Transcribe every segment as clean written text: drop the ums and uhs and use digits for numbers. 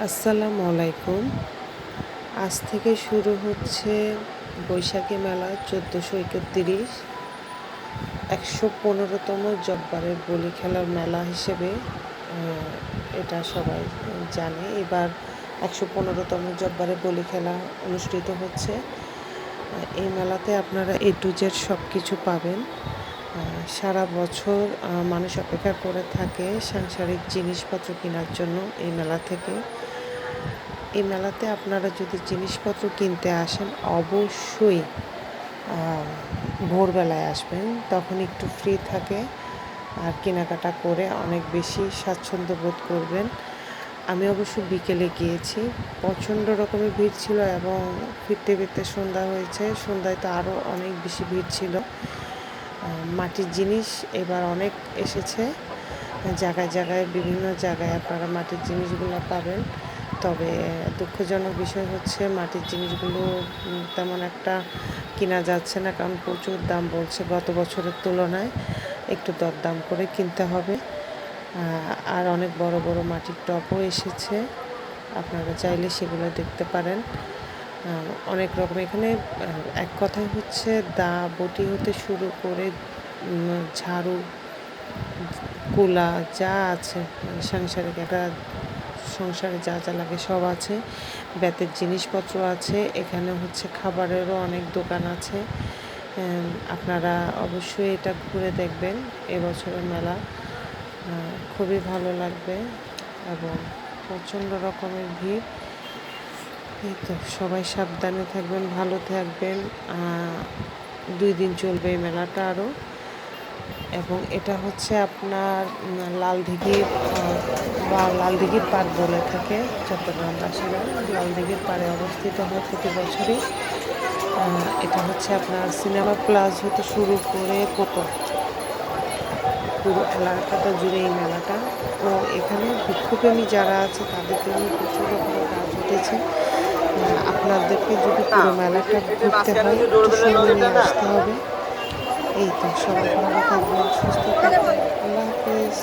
আসসালামু আলাইকুম। আজ থেকে শুরু হচ্ছে বৈশাখী মেলা 1431 115তম জব্বারের বলি খেলার মেলা হিসেবে এটা সবাই জানে। এবার 115তম জব্বারের বলি খেলা অনুষ্ঠিত হচ্ছে। এই মেলাতে আপনারা এ টু জেড সব কিছু পাবেন। সারা বছর মানুষ অপেক্ষা করে থাকে সাংসারিক জিনিসপত্র কেনার জন্য এই মেলা থেকে। এই মেলাতে আপনারা যদি জিনিসপত্র কিনতে আসেন অবশ্যই ভোরবেলায় আসবেন, তখন একটু ফ্রি থাকে আর কেনাকাটা করে অনেক বেশি স্বাচ্ছন্দ্য বোধ করবেন। আমি অবশ্য বিকেলে গিয়েছি, প্রচণ্ড রকমের ভিড় ছিল এবং ফিরতে ফিরতে সন্ধ্যা হয়েছে। সন্ধ্যায় তো আরও অনেক বেশি ভিড় ছিল। মাটির জিনিস এবার অনেক এসেছে, জায়গায় জায়গায় বিভিন্ন জায়গায় আপনারা মাটির জিনিসগুলো পাবেন। তবে দুঃখজনক বিষয় হচ্ছে মাটির জিনিসগুলো তেমন একটা কেনা যাচ্ছে না, কারণ প্রচুর দাম বলছে। গত বছরের তুলনায় একটু দরদাম করে কিনতে হবে। আর অনেক বড় বড় মাটির টবও এসেছে, আপনারা চাইলে সেগুলো দেখতে পারেন। অনেক রকম এখানে এক কথায় হচ্ছে দা বটি হতে শুরু করে ঝাড়ু, কুলা যা আছে, সাংসারিক একটা সংসারে যা যা লাগে সব আছে। বেতের জিনিসপত্র আছে, এখানে হচ্ছে খাবারেরও অনেক দোকান আছে। আপনারা অবশ্যই এটা ঘুরে দেখবেন। এবছরের মেলা খুবই ভালো লাগবে এবং প্রচণ্ড রকমের ভিড়। এই তো, সবাই সাবধানে থাকবেন, ভালো থাকবেন। 2 দিন চলবে এই মেলাটা আরও। এবং এটা হচ্ছে আপনার লালদিঘির বা লালদিঘির পাড় বলে থাকে চট্টগ্রামবাসীরা। লালদিঘির পাড়ে অবস্থিত হয় প্রতি বছরই। এটা হচ্ছে আপনার সিনেমা প্লাজ হতে শুরু করে পুরো এলাকাটা জুড়ে এই মেলাটা। তো এখানে বৃক্ষপ্রেমী যারা আছে তাদের জন্য প্রচুর রকমের কাজ উঠেছে। আপনাদেরকে যদি পুরো মেলাটা ঘুরতে হয় একটু সময় নিয়ে আসতে হবে। এই তো, সবাই ভালো থাকবেন, সুস্থ থাকবেন। আল্লাহ হাফেজ।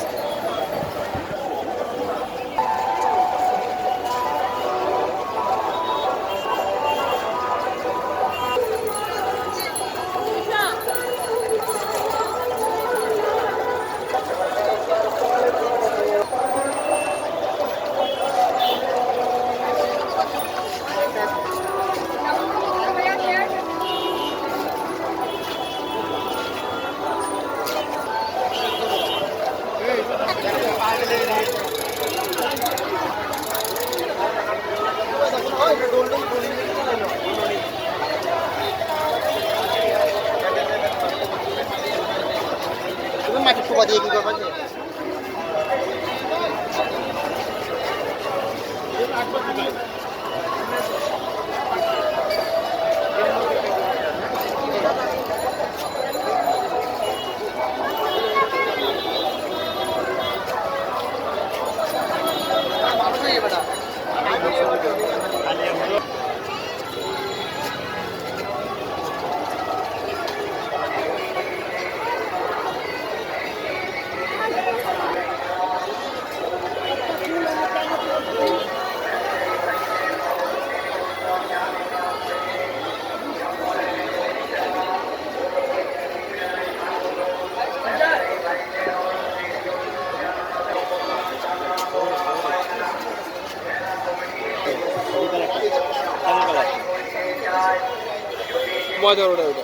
মাটি ঠোকা দিয়ে কি করবা? মজা ওটা ওটা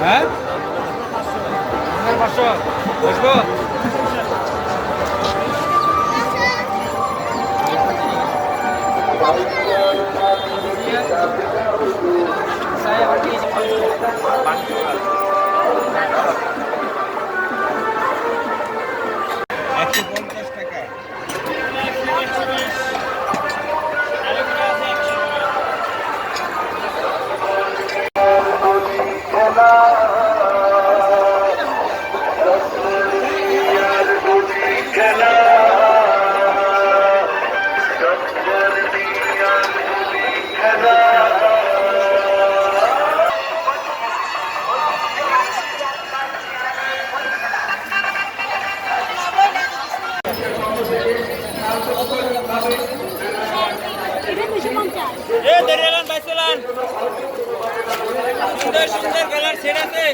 হ্যাঁ 500 বসবো সুন্দর সুন্দর কালার সেট আছে